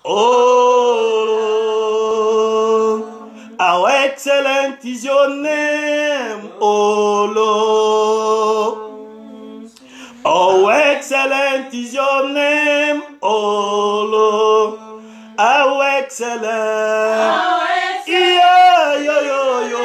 Oh Lord, how excellent is your name, oh Lord. How excellent is your name, oh Lord. How excellent. Yeah, yo, yo, yo.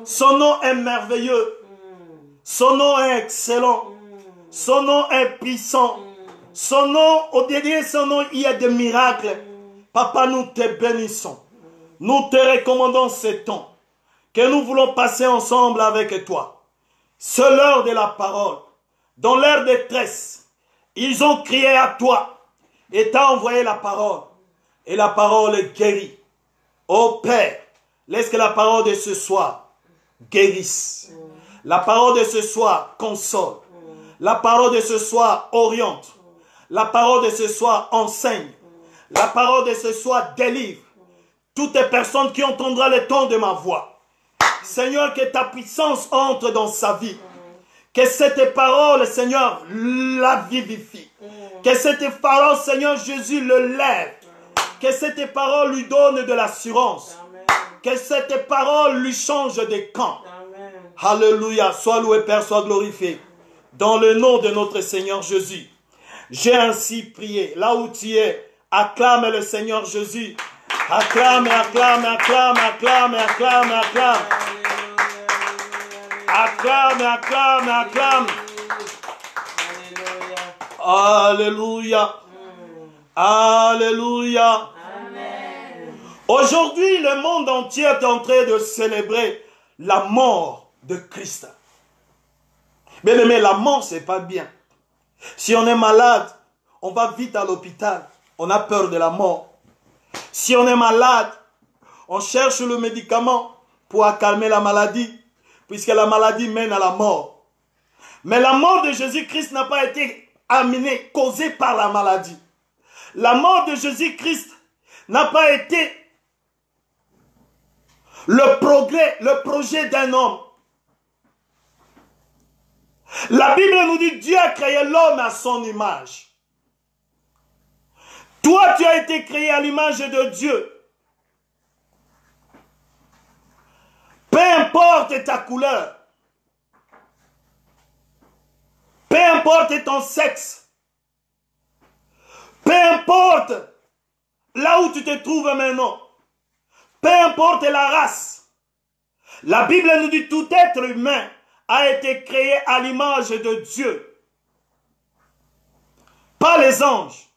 Son nom est merveilleux. Son nom est excellent. Son nom est puissant. Son nom, au derrière son nom, il y a des miracles. Papa, nous te bénissons. Nous te recommandons ce temps que nous voulons passer ensemble avec toi. C'est l'heure de la parole. Dans leur détresse, ils ont crié à toi et t'as envoyé la parole. Et la parole guérit. Ô Père, laisse que la parole de ce soir guérisse. La parole de ce soir console. La parole de ce soir oriente. La parole de ce soir enseigne. La parole de ce soir délivre. Toutes les personnes qui entendront le ton de ma voix. Seigneur, que ta puissance entre dans sa vie. Que cette parole, Seigneur, la vivifie. Que cette parole, Seigneur Jésus, le lève. Que cette parole lui donne de l'assurance. Que cette parole lui change de camp. Alléluia. Sois loué, Père, sois glorifié. Dans le nom de notre Seigneur Jésus. J'ai ainsi prié. Là où tu es, acclame le Seigneur Jésus. Acclame, acclame, acclame, acclame, acclame, acclame. Acclame, acclame, acclame. Alléluia. Alléluia. Aujourd'hui, le monde entier est en train de célébrer la mort de Christ. Bien aimé, la mort, c'est pas bien. Si on est malade, on va vite à l'hôpital. On a peur de la mort. Si on est malade, on cherche le médicament pour accalmer la maladie, puisque la maladie mène à la mort. Mais la mort de Jésus-Christ n'a pas été amenée, causée par la maladie. La mort de Jésus-Christ n'a pas été le projet d'un homme. La Bible nous dit Dieu a créé l'homme à son image. Toi, tu as été créé à l'image de Dieu. Peu importe ta couleur, peu importe ton sexe, peu importe là où tu te trouves maintenant, peu importe la race, la Bible nous dit tout être humain a été créé à l'image de Dieu. Pas les anges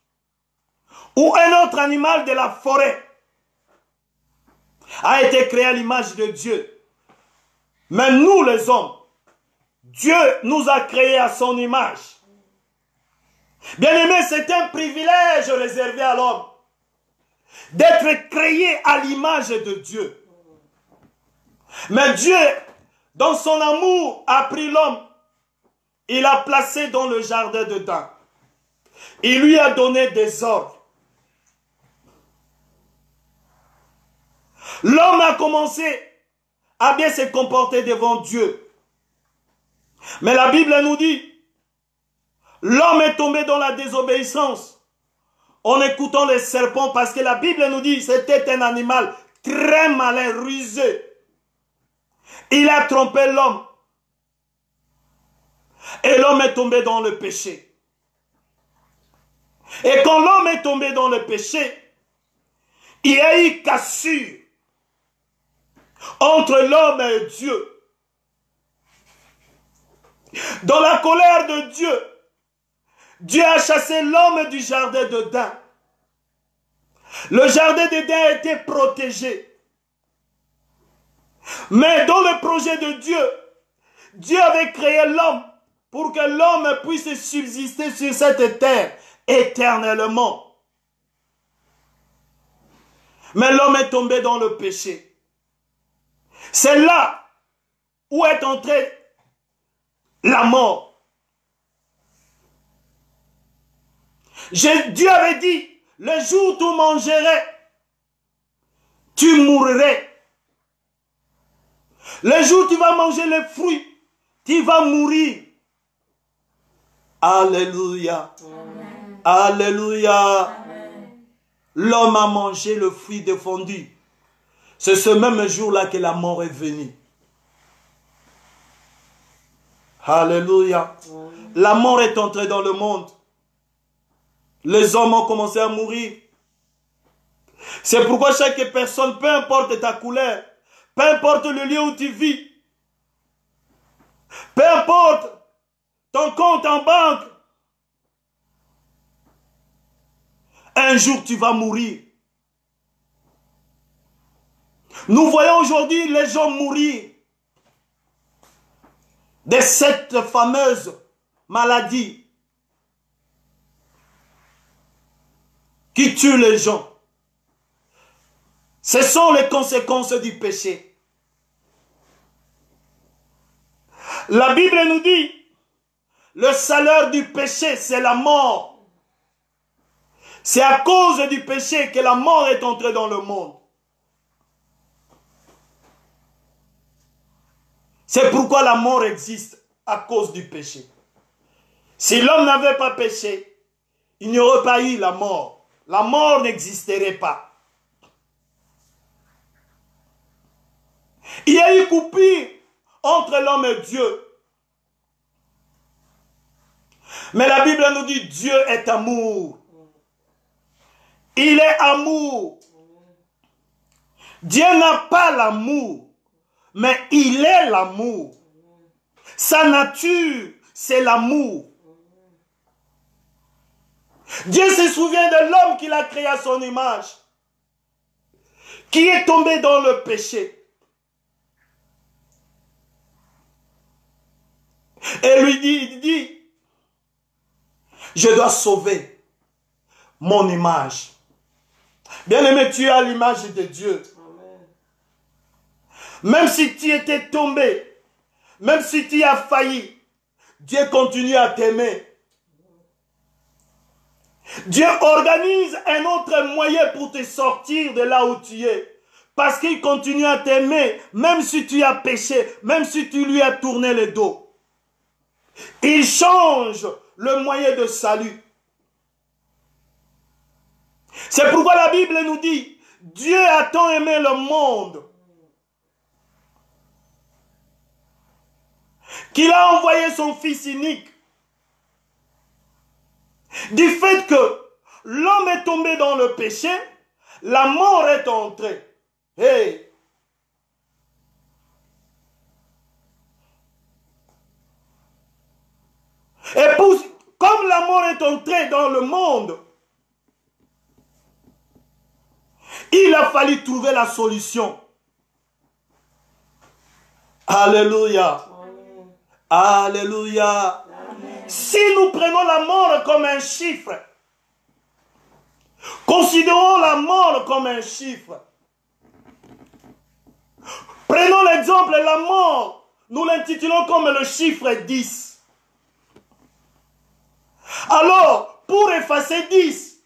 ou un autre animal de la forêt a été créé à l'image de Dieu. Mais nous les hommes, Dieu nous a créés à son image. Bien-aimé, c'est un privilège réservé à l'homme d'être créé à l'image de Dieu. Mais Dieu, dans son amour, a pris l'homme. Il l'a placé dans le jardin d'Éden. Il lui a donné des ordres. L'homme a commencé à bien se comporter devant Dieu. Mais la Bible nous dit, l'homme est tombé dans la désobéissance en écoutant les serpents, parce que la Bible nous dit que c'était un animal très malin, rusé. Il a trompé l'homme. Et l'homme est tombé dans le péché. Et quand l'homme est tombé dans le péché, il y a eu cassure entre l'homme et Dieu. Dans la colère de Dieu, Dieu a chassé l'homme du jardin d'Éden. Le jardin d'Éden était protégé. Mais dans le projet de Dieu, Dieu avait créé l'homme pour que l'homme puisse subsister sur cette terre éternellement. Mais l'homme est tombé dans le péché. C'est là où est entrée la mort. Dieu avait dit, le jour où tu mangerais, tu mourrais. Le jour où tu vas manger les fruits, tu vas mourir. Alléluia. Amen. Alléluia. L'homme a mangé le fruit défendu. C'est ce même jour-là que la mort est venue. Alléluia. Amen. La mort est entrée dans le monde. Les hommes ont commencé à mourir. C'est pourquoi chaque personne, peu importe ta couleur, peu importe le lieu où tu vis, peu importe ton compte en banque, un jour tu vas mourir. Nous voyons aujourd'hui les gens mourir de cette fameuse maladie qui tue les gens. Ce sont les conséquences du péché. La Bible nous dit, le salaire du péché, c'est la mort. C'est à cause du péché que la mort est entrée dans le monde. C'est pourquoi la mort existe, à cause du péché. Si l'homme n'avait pas péché, il n'y aurait pas eu la mort. La mort n'existerait pas. Il y a eu coupure entre l'homme et Dieu. Mais la Bible nous dit Dieu est amour. Il est amour. Dieu n'a pas l'amour, mais il est l'amour. Sa nature, c'est l'amour. Dieu se souvient de l'homme qu'il a créé à son image, qui est tombé dans le péché. Et lui dit, il dit, je dois sauver mon image. Bien-aimé, tu es à l'image de Dieu. Amen. Même si tu étais tombé, même si tu as failli, Dieu continue à t'aimer. Dieu organise un autre moyen pour te sortir de là où tu es. Parce qu'il continue à t'aimer, même si tu as péché, même si tu lui as tourné le dos. Il change le moyen de salut. C'est pourquoi la Bible nous dit, Dieu a tant aimé le monde qu'il a envoyé son Fils unique. Du fait que l'homme est tombé dans le péché, la mort est entrée. Hey. Et comme la mort est entrée dans le monde, il a fallu trouver la solution. Alléluia. Amen. Alléluia. Amen. Si nous prenons la mort comme un chiffre, considérons la mort comme un chiffre. Prenons l'exemple, la mort, nous l'intitulons comme le chiffre 10. Alors, pour effacer 10,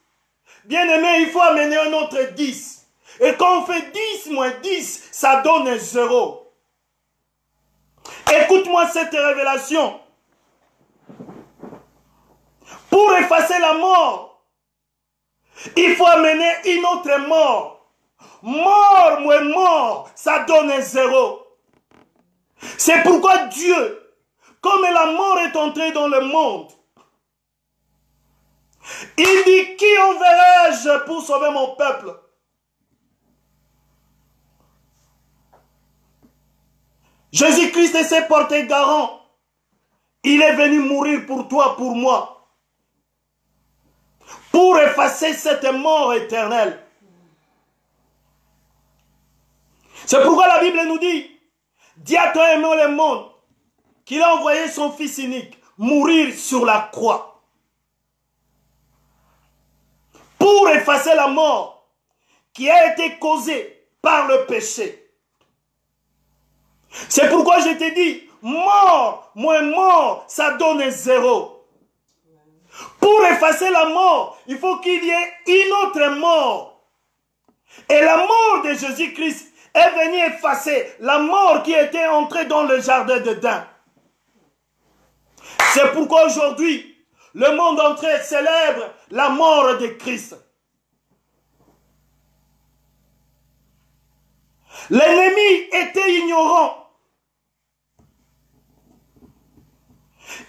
bien aimé, il faut amener un autre 10. Et quand on fait 10 moins 10, ça donne 0. Écoute-moi cette révélation. Pour effacer la mort, il faut amener une autre mort. Mort moins mort, ça donne 0. C'est pourquoi Dieu, comme la mort est entrée dans le monde, il dit, qui enverrai-je pour sauver mon peuple? Jésus-Christ s'est porté garant. Il est venu mourir pour toi, pour moi, pour effacer cette mort éternelle. C'est pourquoi la Bible nous dit, Dieu a tant aimé le monde qu'il a envoyé son Fils unique mourir sur la croix pour effacer la mort qui a été causée par le péché. C'est pourquoi je t'ai dit, mort, moins mort, ça donne 0. Pour effacer la mort, il faut qu'il y ait une autre mort. Et la mort de Jésus-Christ est venue effacer la mort qui était entrée dans le jardin d'Éden. C'est pourquoi aujourd'hui, le monde entier célèbre la mort de Christ. L'ennemi était ignorant.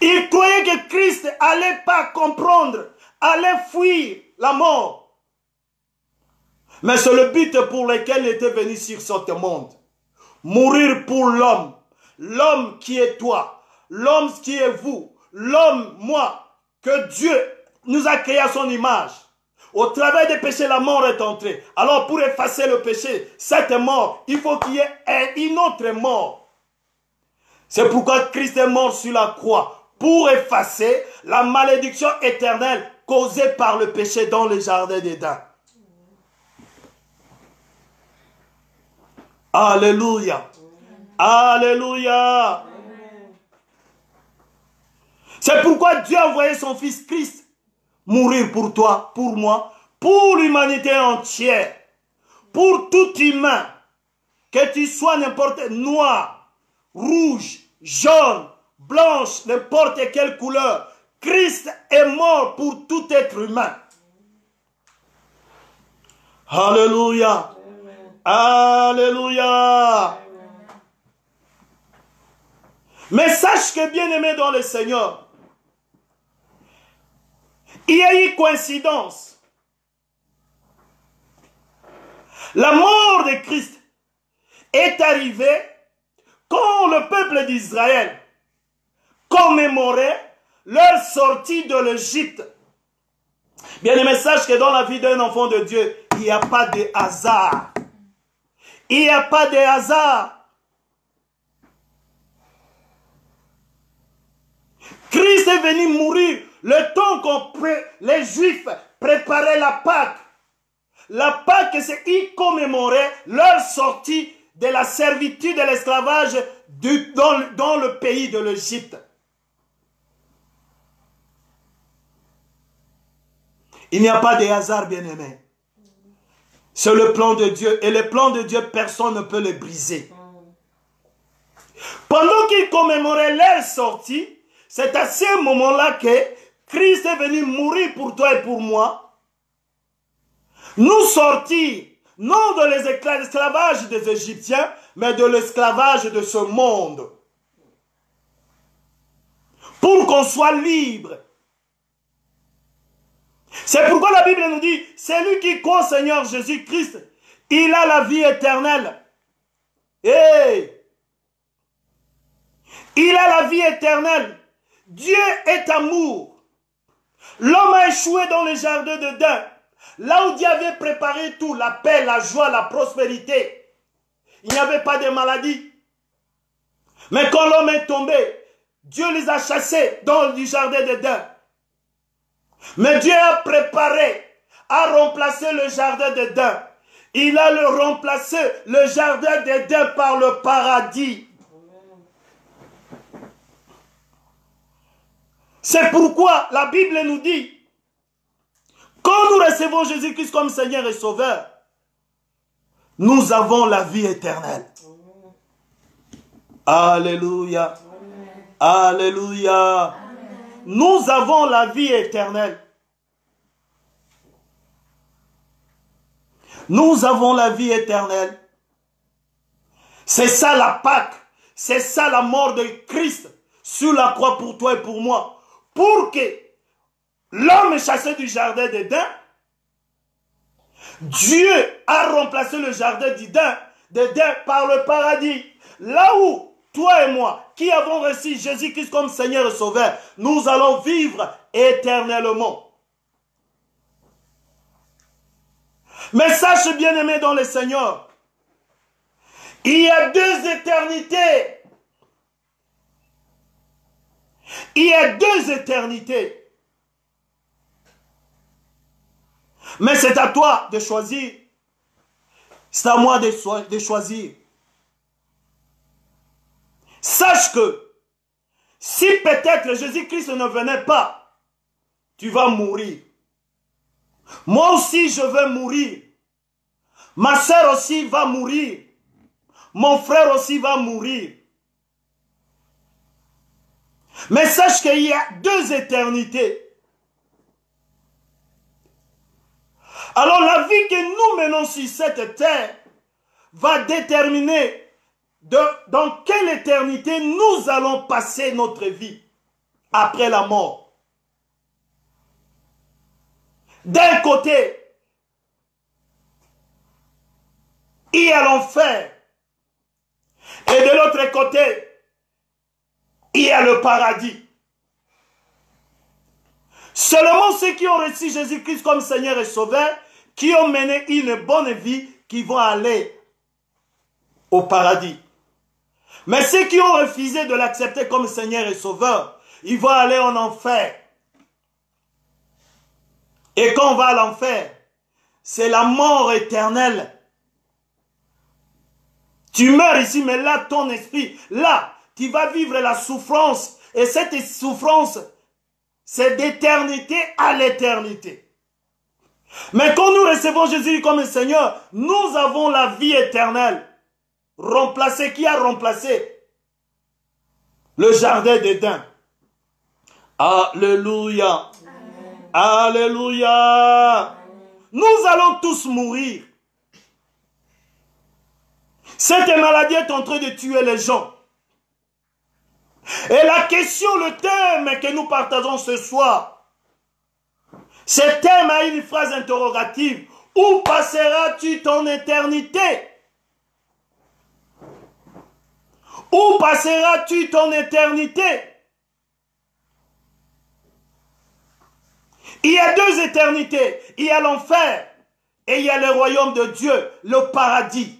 Il croyait que Christ n'allait pas comprendre, allait fuir la mort. Mais c'est le but pour lequel il était venu sur ce monde. Mourir pour l'homme. L'homme qui est toi. L'homme qui est vous. L'homme, moi. Que Dieu nous a créé à son image. Au travers des péchés, la mort est entrée. Alors pour effacer le péché, cette mort, il faut qu'il y ait une autre mort. C'est pourquoi Christ est mort sur la croix. Pour effacer la malédiction éternelle causée par le péché dans le jardin d'Éden. Alléluia. Alléluia. C'est pourquoi Dieu a envoyé son Fils Christ mourir pour toi, pour moi, pour l'humanité entière, pour tout humain, que tu sois n'importe noir, rouge, jaune, blanche, n'importe quelle couleur. Christ est mort pour tout être humain. Alléluia. Alléluia. Mais sache que, bien-aimé dans le Seigneur, il y a eu coïncidence. La mort de Christ est arrivée quand le peuple d'Israël commémorait leur sortie de l'Égypte. Bien-aimé, sache que dans la vie d'un enfant de Dieu, il n'y a pas de hasard. Il n'y a pas de hasard. Christ est venu mourir le temps que les Juifs préparaient la Pâque. La Pâque, c'est qu'ils commémoraient leur sortie de la servitude de l'esclavage dans le pays de l'Égypte. Il n'y a pas de hasard, bien-aimé. C'est le plan de Dieu. Et le plan de Dieu, personne ne peut le briser. Pendant qu'ils commémoraient leur sortie, c'est à ce moment-là que Christ est venu mourir pour toi et pour moi. Nous sortir, non de l'esclavage des Égyptiens, mais de l'esclavage de ce monde. Pour qu'on soit libre. C'est pourquoi la Bible nous dit, celui qui croit au Seigneur Jésus-Christ, il a la vie éternelle. Et il a la vie éternelle. Dieu est amour. L'homme a échoué dans le jardin d'Éden. Là où Dieu avait préparé tout, la paix, la joie, la prospérité. Il n'y avait pas de maladie. Mais quand l'homme est tombé, Dieu les a chassés dans le jardin d'Éden. Mais Dieu a préparé, a remplacé le jardin d'Éden. Il a remplacé le jardin d'Éden par le paradis. C'est pourquoi la Bible nous dit, quand nous recevons Jésus-Christ comme Seigneur et Sauveur, nous avons la vie éternelle. Alléluia. Alléluia. Nous avons la vie éternelle. Nous avons la vie éternelle. C'est ça la Pâque. C'est ça la mort de Christ sur la croix pour toi et pour moi. Pour que l'homme chassé du jardin d'Éden, Dieu a remplacé le jardin d'Éden par le paradis. Là où toi et moi, qui avons reçu Jésus-Christ comme Seigneur et Sauveur, nous allons vivre éternellement. Mais sache, bien-aimé dans le Seigneur, il y a deux éternités. Il y a deux éternités. Mais c'est à toi de choisir C'est à moi de choisir. Sache que si peut-être Jésus-Christ ne venait pas, tu vas mourir. Moi aussi, je vais mourir. Ma sœur aussi va mourir. Mon frère aussi va mourir. Mais sache qu'il y a deux éternités. Alors la vie que nous menons sur cette terre va déterminer dans quelle éternité nous allons passer notre vie après la mort. D'un côté, il y a l'enfer. Et de l'autre côté, il y a le paradis. Seulement ceux qui ont reçu Jésus-Christ comme Seigneur et Sauveur, qui ont mené une bonne vie, qui vont aller au paradis. Mais ceux qui ont refusé de l'accepter comme Seigneur et Sauveur, ils vont aller en enfer. Et quand on va à l'enfer, c'est la mort éternelle. Tu meurs ici, mais là, ton esprit, là, tu vas vivre la souffrance. Et cette souffrance, c'est d'éternité à l'éternité. Mais quand nous recevons Jésus comme Seigneur, nous avons la vie éternelle. Remplacé, qui a remplacé le jardin d'Éden? Alléluia. Amen. Alléluia. Nous allons tous mourir. Cette maladie est en train de tuer les gens. Et la question, le thème que nous partageons ce soir, ce thème a une phrase interrogative. Où passeras-tu ton éternité? Où passeras-tu ton éternité? Il y a deux éternités. Il y a l'enfer et il y a le royaume de Dieu, le paradis.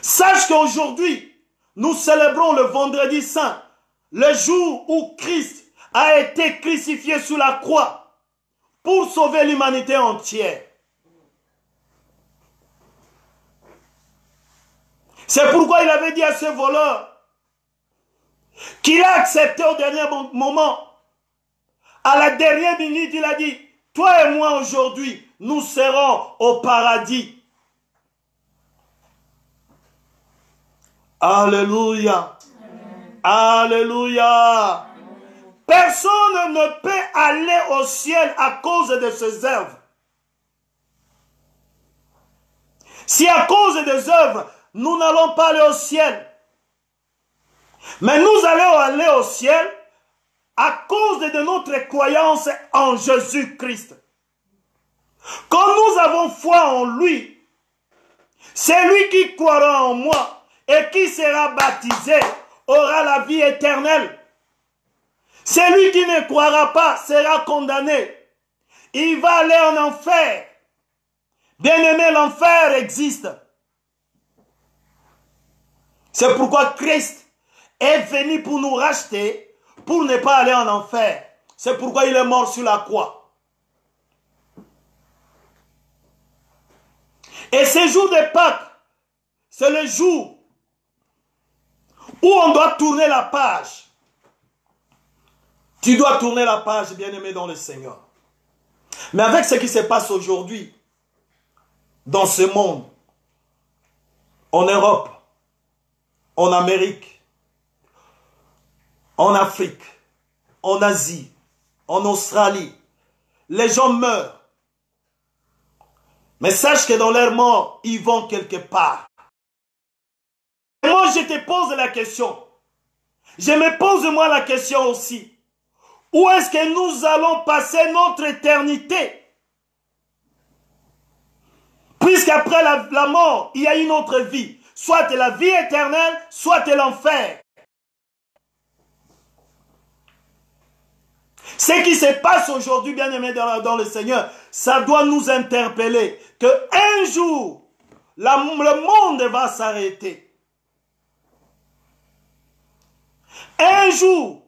Sache qu'aujourd'hui, nous célébrons le vendredi saint, le jour où Christ a été crucifié sous la croix pour sauver l'humanité entière. C'est pourquoi il avait dit à ce voleur qu'il a accepté au dernier moment. À la dernière minute, il a dit, toi et moi aujourd'hui, nous serons au paradis. Alléluia. Amen. Alléluia. Amen. Personne ne peut aller au ciel à cause de ses œuvres. Si à cause des œuvres, nous n'allons pas aller au ciel, mais nous allons aller au ciel à cause de notre croyance en Jésus-Christ. Quand nous avons foi en lui, c'est lui qui croira en moi et qui sera baptisé aura la vie éternelle. Celui qui ne croira pas sera condamné. Il va aller en enfer. Bien-aimé, l'enfer existe. C'est pourquoi Christ est venu pour nous racheter, pour ne pas aller en enfer. C'est pourquoi il est mort sur la croix. Et ce jour de Pâques, c'est le jour où on doit tourner la page. Tu dois tourner la page, bien-aimé dans le Seigneur. Mais avec ce qui se passe aujourd'hui, dans ce monde, en Europe, en Amérique, en Afrique, en Asie, en Australie, les gens meurent. Mais sache que dans leur mort, ils vont quelque part. Et moi, je te pose la question. Je me pose moi la question aussi. Où est-ce que nous allons passer notre éternité? Puisqu'après la mort, il y a une autre vie. Soit la vie éternelle, soit l'enfer. Ce qui se passe aujourd'hui, bien-aimés dans le Seigneur, ça doit nous interpeller. Qu'un jour, le monde va s'arrêter. Un jour,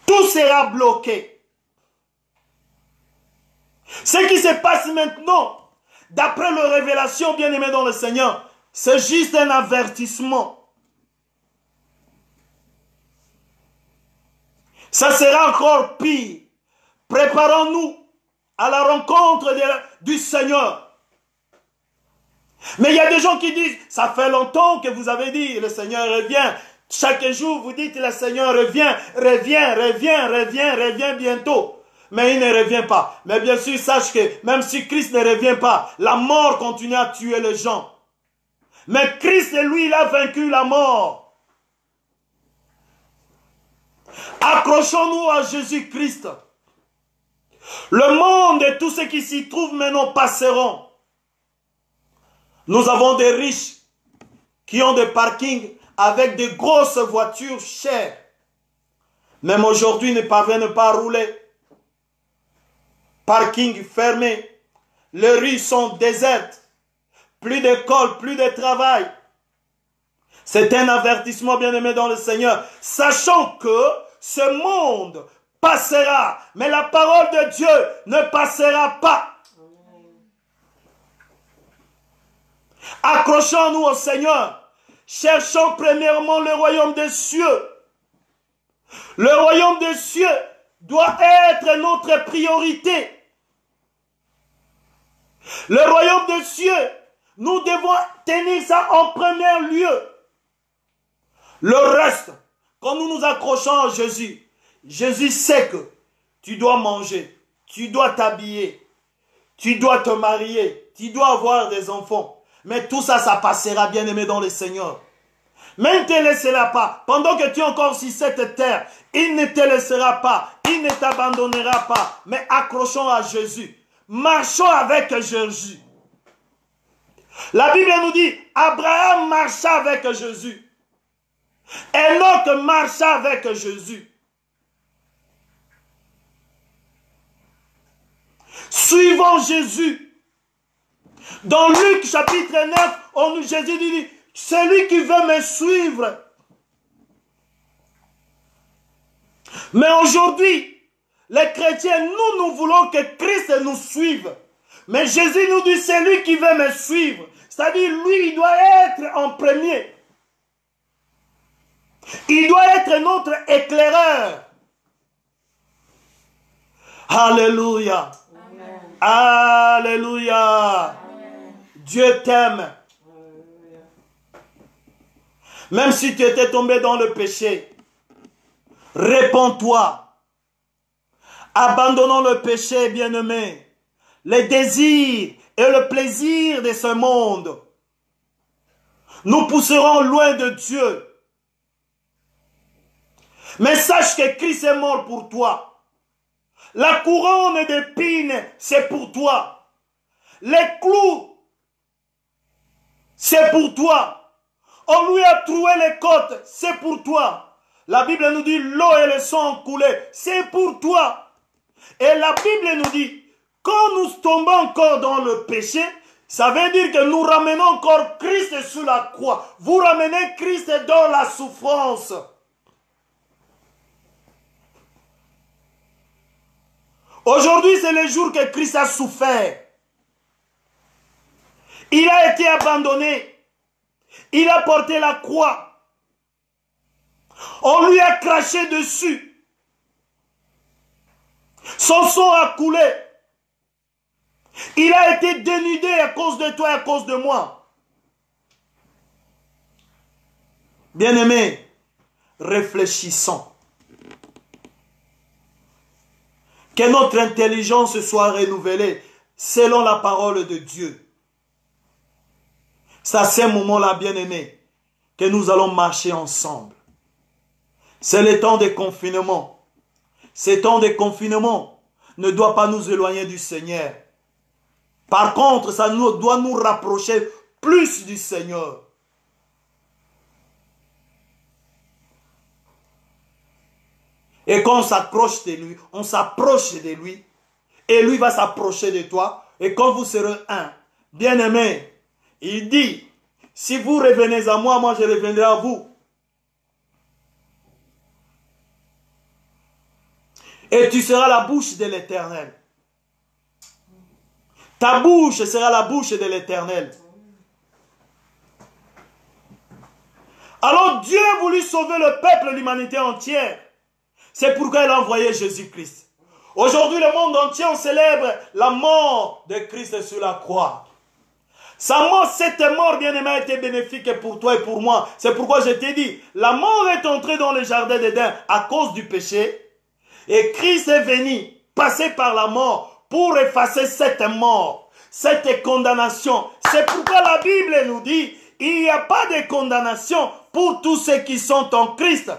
tout sera bloqué. Ce qui se passe maintenant, d'après leur révélation, bien-aimés dans le Seigneur, c'est juste un avertissement. Ça sera encore pire. Préparons-nous à la rencontre du Seigneur. Mais il y a des gens qui disent, ça fait longtemps que vous avez dit, le Seigneur revient. Chaque jour, vous dites, le Seigneur revient, revient bientôt. Mais il ne revient pas. Mais bien sûr, sache que même si Christ ne revient pas, la mort continue à tuer les gens. Mais Christ, lui, il a vaincu la mort. Accrochons-nous à Jésus-Christ. Le monde et tout ce qui s'y trouve maintenant passeront. Nous avons des riches qui ont des parkings avec de grosses voitures chères. Même aujourd'hui, ne parviennent pas à rouler. Parking fermé. Les rues sont désertes. Plus d'école, plus de travail. C'est un avertissement, bien-aimé dans le Seigneur. Sachant que ce monde passera, mais la parole de Dieu ne passera pas. Accrochons-nous au Seigneur. Cherchons premièrement le royaume des cieux. Le royaume des cieux doit être notre priorité. Le royaume des cieux, nous devons tenir ça en premier lieu. Le reste, quand nous nous accrochons à Jésus, Jésus sait que tu dois manger, tu dois t'habiller, tu dois te marier, tu dois avoir des enfants. Mais tout ça, ça passera, bien-aimé dans le Seigneur. Mais il ne te laissera pas. Pendant que tu es encore sur cette terre, il ne te laissera pas. Il ne t'abandonnera pas. Mais accrochons à Jésus. Marchons avec Jésus. La Bible nous dit, Abraham marcha avec Jésus. Enoch marcha avec Jésus. Suivons Jésus. Dans Luc chapitre 9, Jésus dit, celui qui veut me suivre. Mais aujourd'hui, les chrétiens, nous voulons que Christ nous suive. Mais Jésus nous dit, celui qui veut me suivre. C'est-à-dire, lui, il doit être en premier. Il doit être notre éclaireur. Alléluia. Amen. Alléluia. Amen. Dieu t'aime. Même si tu étais tombé dans le péché, réponds-toi. Abandonnons le péché, bien-aimé. Les désirs et le plaisir de ce monde nous pousseront loin de Dieu. Mais sache que Christ est mort pour toi. La couronne d'épines, c'est pour toi. Les clous, c'est pour toi. On lui a troué les côtes, c'est pour toi. La Bible nous dit, l'eau et le sang ont coulé, c'est pour toi. Et la Bible nous dit, quand nous tombons encore dans le péché, ça veut dire que nous ramenons encore Christ sur la croix. Vous ramenez Christ dans la souffrance. Aujourd'hui, c'est le jour que Christ a souffert. Il a été abandonné. Il a porté la croix. On lui a craché dessus. Son sang a coulé. Il a été dénudé à cause de toi et à cause de moi. Bien-aimés, réfléchissons. Que notre intelligence soit renouvelée selon la parole de Dieu. C'est à ce moment-là, bien-aimés, que nous allons marcher ensemble. C'est le temps de confinement. Ce temps de confinement ne doit pas nous éloigner du Seigneur. Par contre, ça doit nous rapprocher plus du Seigneur. Et quand on s'approche de lui, on s'approche de lui. Et lui va s'approcher de toi. Et quand vous serez un, bien-aimé, il dit, si vous revenez à moi, moi je reviendrai à vous. Et tu seras la bouche de l'Éternel. Ta bouche sera la bouche de l'Éternel. Alors Dieu a voulu sauver le peuple, l'humanité entière. C'est pourquoi il a envoyé Jésus-Christ. Aujourd'hui, le monde entier, on célèbre la mort de Christ sur la croix. Sa mort, cette mort, bien-aimée, a été bénéfique pour toi et pour moi. C'est pourquoi je t'ai dit, la mort est entrée dans le jardin d'Éden à cause du péché. Et Christ est venu, passer par la mort, pour effacer cette mort, cette condamnation. C'est pourquoi la Bible nous dit, il n'y a pas de condamnation pour tous ceux qui sont en Christ.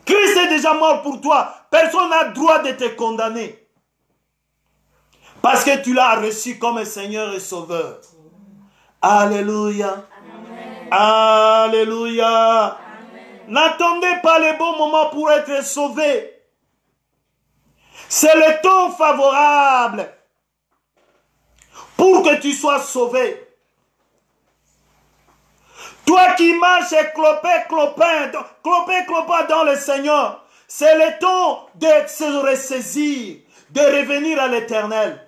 Christ est déjà mort pour toi. Personne n'a droit de te condamner. Parce que tu l'as reçu comme Seigneur et Sauveur. Alléluia. Amen. Alléluia. N'attendez pas les bons moments pour être sauvé. C'est le temps favorable pour que tu sois sauvé. Toi qui marches clopin dans le Seigneur, c'est le temps de se ressaisir, de revenir à l'Éternel.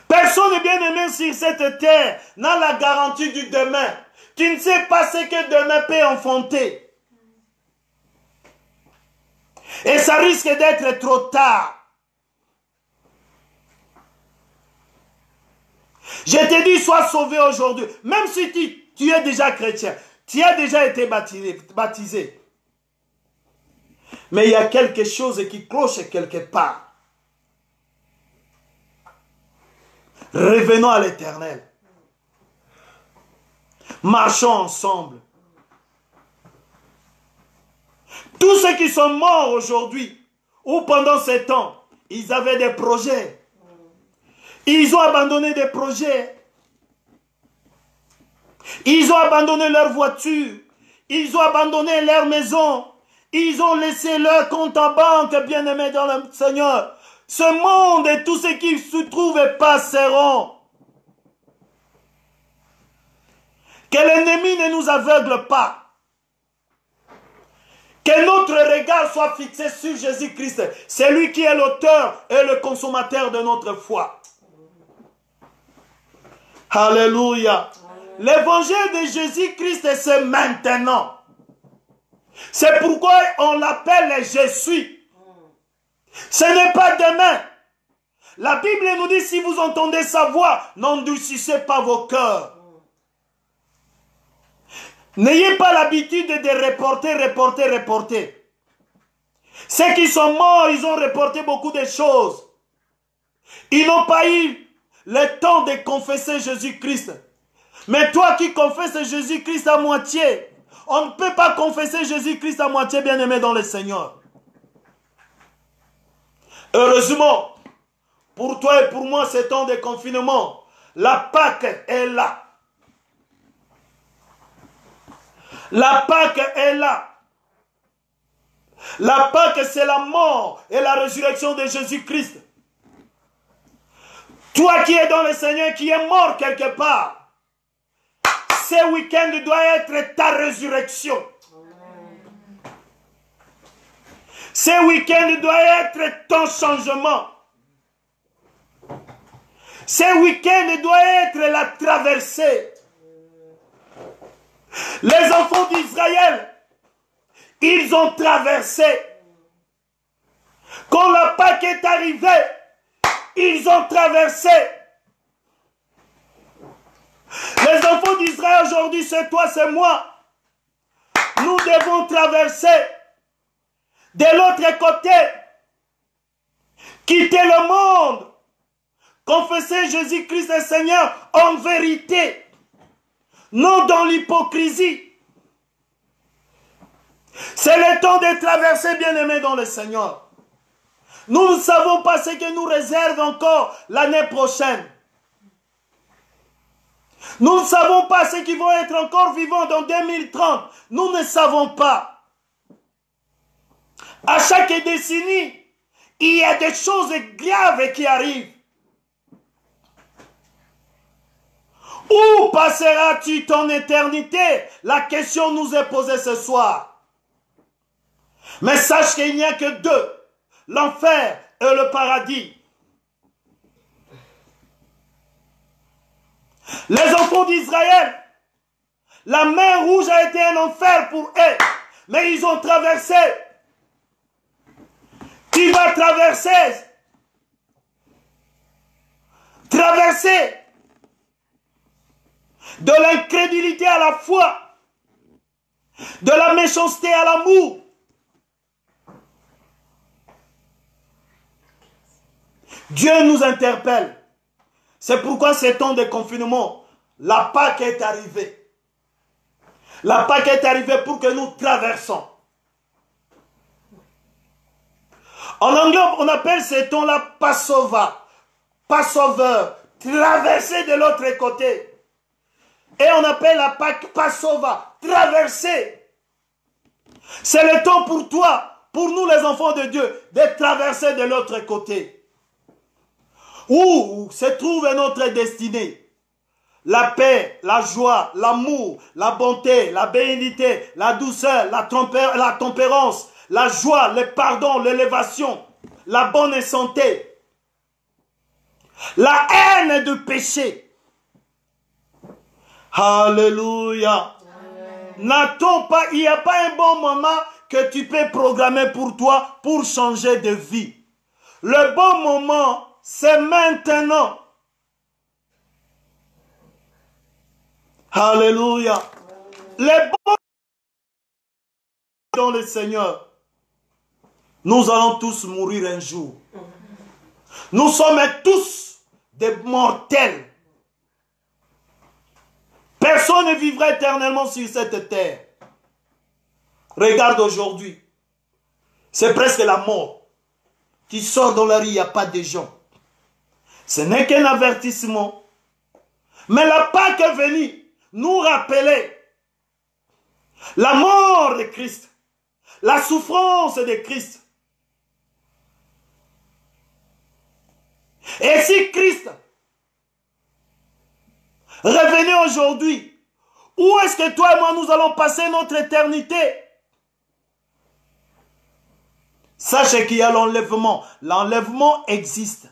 Personne bien-aimé sur cette terre n'a la garantie du demain. Tu ne sais pas ce que demain peut enfanter. Et ça risque d'être trop tard. Je te dis, sois sauvé aujourd'hui. Même si tu es déjà chrétien, tu as déjà été baptisé. Mais il y a quelque chose qui cloche quelque part. Revenons à l'Éternel. Marchons ensemble. Tous ceux qui sont morts aujourd'hui, ou pendant ce temps, ils avaient des projets. Ils ont abandonné des projets. Ils ont abandonné leur voiture. Ils ont abandonné leur maison. Ils ont laissé leur compte en banque, bien-aimés dans le Seigneur. Ce monde et tout ce qui se trouve passeront. Que l'ennemi ne nous aveugle pas. Que notre regard soit fixé sur Jésus-Christ. C'est lui qui est l'auteur et le consommateur de notre foi. Alléluia. L'évangile de Jésus-Christ, c'est maintenant. C'est pourquoi on l'appelle Je suis. Ce n'est pas demain. La Bible nous dit, si vous entendez sa voix, n'endurcissez pas vos cœurs. N'ayez pas l'habitude de reporter. Ceux qui sont morts, ils ont reporté beaucoup de choses. Ils n'ont pas eu le temps de confesser Jésus-Christ. Mais toi qui confesses Jésus-Christ à moitié, on ne peut pas confesser Jésus-Christ à moitié, bien-aimé dans le Seigneur. Heureusement, pour toi et pour moi, ce temps de confinement, la Pâque est là. La Pâque est là. La Pâque, c'est la mort et la résurrection de Jésus-Christ. Toi qui es dans le Seigneur, qui es mort quelque part, ce week-end doit être ta résurrection. Ce week-end doit être ton changement. Ce week-end doit être la traversée. Les enfants d'Israël, ils ont traversé. Quand la Pâque est arrivée, ils ont traversé. Les enfants d'Israël aujourd'hui, c'est toi, c'est moi. Nous devons traverser de l'autre côté. Quitter le monde. Confesser Jésus-Christ est Seigneur en vérité. Non dans l'hypocrisie. C'est le temps de traverser, bien-aimés dans le Seigneur. Nous ne savons pas ce que nous réserve encore l'année prochaine. Nous ne savons pas ceux qui vont être encore vivants dans 2030. Nous ne savons pas. À chaque décennie, il y a des choses graves qui arrivent. Où passeras-tu ton éternité? La question nous est posée ce soir. Mais sache qu'il n'y a que deux, l'enfer et le paradis. Les enfants d'Israël, la mer rouge a été un enfer pour eux, mais ils ont traversé. Tu vas traverser de l'incrédulité à la foi, de la méchanceté à l'amour. Dieu nous interpelle. C'est pourquoi ces temps de confinement, la Pâque est arrivée. La Pâque est arrivée pour que nous traversons. En anglais, on appelle ces temps-là Passover. Passover, traverser de l'autre côté. Et on appelle la Pâque Passover, traverser. C'est le temps pour toi, pour nous les enfants de Dieu, de traverser de l'autre côté. Où se trouve notre destinée? La paix, la joie, l'amour, la bonté, la bénignité, la douceur, la tempérance, la joie, le pardon, l'élévation, la bonne santé, la haine du péché. Alléluia. N'attends pas, il n'y a pas un bon moment que tu peux programmer pour toi pour changer de vie. Le bon moment, c'est maintenant. Alléluia. Les bons dans le Seigneur. Nous allons tous mourir un jour. Nous sommes tous des mortels. Personne ne vivra éternellement sur cette terre. Regarde aujourd'hui. C'est presque la mort. Tu sors dans la rue, il n'y a pas de gens. Ce n'est qu'un avertissement. Mais la Pâque est venue nous rappeler la mort de Christ, la souffrance de Christ. Et si Christ revenait aujourd'hui, où est-ce que toi et moi nous allons passer notre éternité? Sachez qu'il y a l'enlèvement. L'enlèvement existe.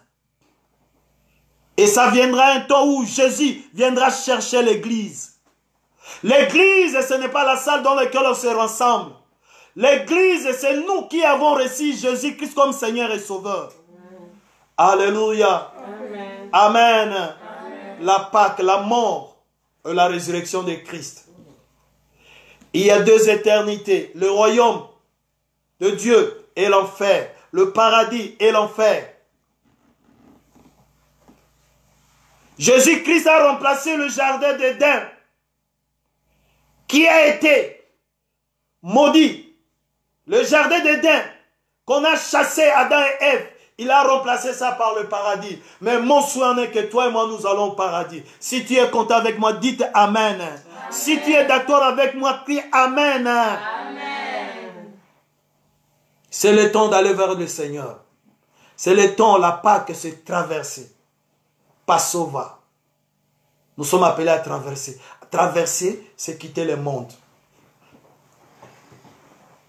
Et ça viendra un temps où Jésus viendra chercher l'église. L'église, ce n'est pas la salle dans laquelle on se rassemble. L'église, c'est nous qui avons reçu Jésus-Christ comme Seigneur et Sauveur. Alléluia. Amen. Amen. Amen. La Pâque, la mort et la résurrection de Christ. Il y a deux éternités. Le royaume de Dieu et l'enfer. Le paradis et l'enfer. Jésus-Christ a remplacé le jardin d'Éden qui a été maudit. Le jardin d'Éden qu'on a chassé Adam et Ève, il a remplacé ça par le paradis. Mais mon souhait est que toi et moi nous allons au paradis. Si tu es content avec moi, dites Amen. Amen. Si tu es d'accord avec moi, crie Amen. Amen. C'est le temps d'aller vers le Seigneur. C'est le temps, la Pâque, c'est traverser. Passover. Nous sommes appelés à traverser. Traverser, c'est quitter le monde.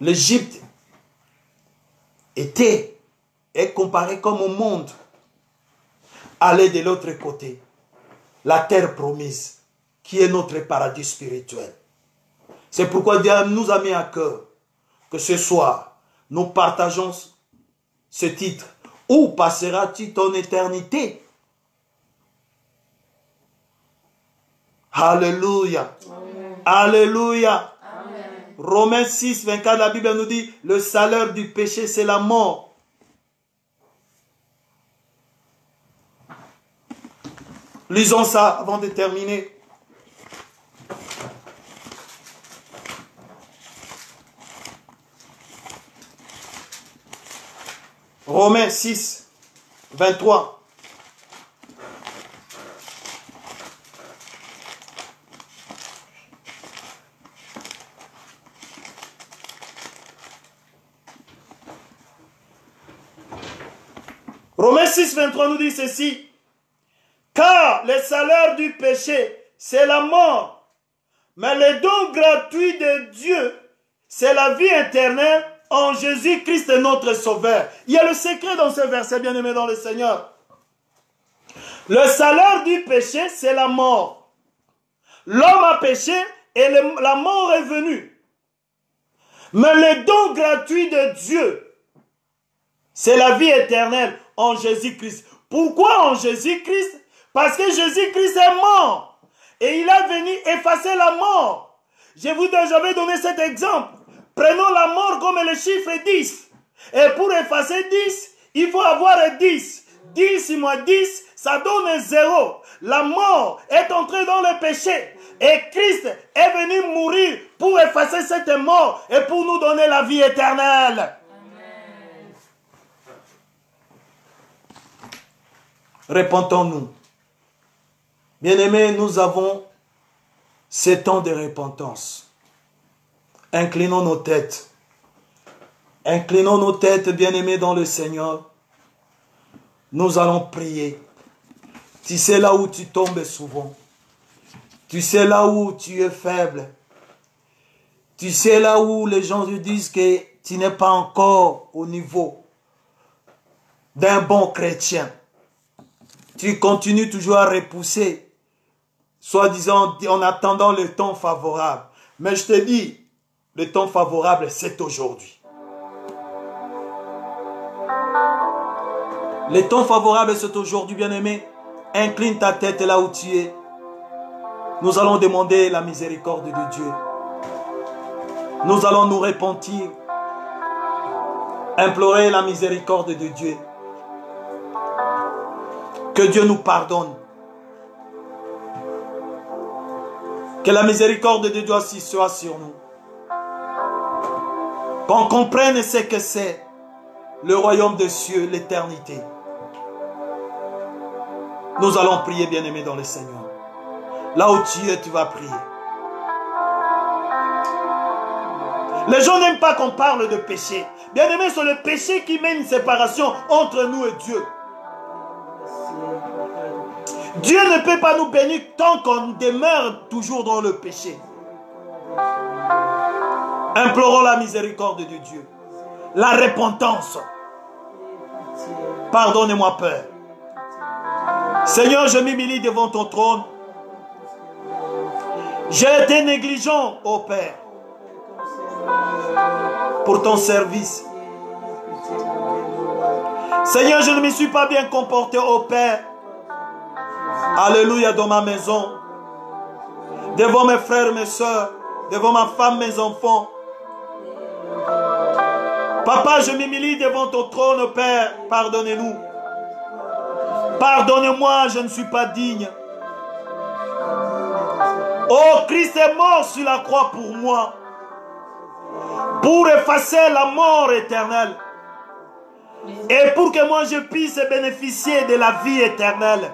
L'Égypte est comparée comme au monde. Aller de l'autre côté. La terre promise, qui est notre paradis spirituel. C'est pourquoi Dieu nous a mis à cœur que ce soir, nous partageons ce titre. Où passeras-tu ton éternité? Alléluia. Amen. Alléluia. Amen. Romains 6, 24, la Bible nous dit, le salaire du péché, c'est la mort. Lisons ça avant de terminer. Romains 6, 23. Romains 6, 23 nous dit ceci. Car le salaire du péché, c'est la mort. Mais le don gratuit de Dieu, c'est la vie éternelle en Jésus-Christ notre Sauveur. Il y a le secret dans ce verset, bien-aimé dans le Seigneur. Le salaire du péché, c'est la mort. L'homme a péché et la mort est venue. Mais le don gratuit de Dieu, c'est la vie éternelle en Jésus-Christ. Pourquoi en Jésus-Christ? Parce que Jésus-Christ est mort. Et il a venu effacer la mort. J'avais donné cet exemple. Prenons la mort comme le chiffre 10. Et pour effacer 10, il faut avoir 10. 10 moins 10, ça donne 0. La mort est entrée dans le péché. Et Christ est venu mourir pour effacer cette mort et pour nous donner la vie éternelle. Amen. Repentons-nous. Bien-aimés, nous avons ce temps de repentance. Inclinons nos têtes. Inclinons nos têtes, bien-aimés dans le Seigneur. Nous allons prier. Tu sais là où tu tombes souvent. Tu sais là où tu es faible. Tu sais là où les gens te disent que tu n'es pas encore au niveau d'un bon chrétien. Tu continues toujours à repousser, soi-disant en attendant le temps favorable. Mais je te dis, le temps favorable, c'est aujourd'hui. Le temps favorable, c'est aujourd'hui, bien-aimé. Incline ta tête là où tu es. Nous allons demander la miséricorde de Dieu. Nous allons nous repentir. Implorer la miséricorde de Dieu. Que Dieu nous pardonne. Que la miséricorde de Dieu soit sur nous. Qu'on comprenne ce que c'est le royaume des cieux, l'éternité. Nous allons prier, bien-aimés dans le Seigneur. Là où tu es, tu vas prier. Les gens n'aiment pas qu'on parle de péché. Bien-aimés, c'est le péché qui met une séparation entre nous et Dieu. Dieu ne peut pas nous bénir tant qu'on demeure toujours dans le péché. Implorons la miséricorde de Dieu. La repentance. Pardonne-moi, Père. Seigneur, je m'humilie devant ton trône. J'ai été négligent, ô Père, pour ton service. Seigneur, je ne me suis pas bien comporté, ô Père. Alléluia, dans ma maison, devant mes frères et mes soeurs, devant ma femme, mes enfants. Papa, je m'humilie devant ton trône, Père. Pardonnez-nous. Pardonnez-moi, je ne suis pas digne. Oh, Christ est mort sur la croix pour moi, pour effacer la mort éternelle et pour que moi je puisse bénéficier de la vie éternelle.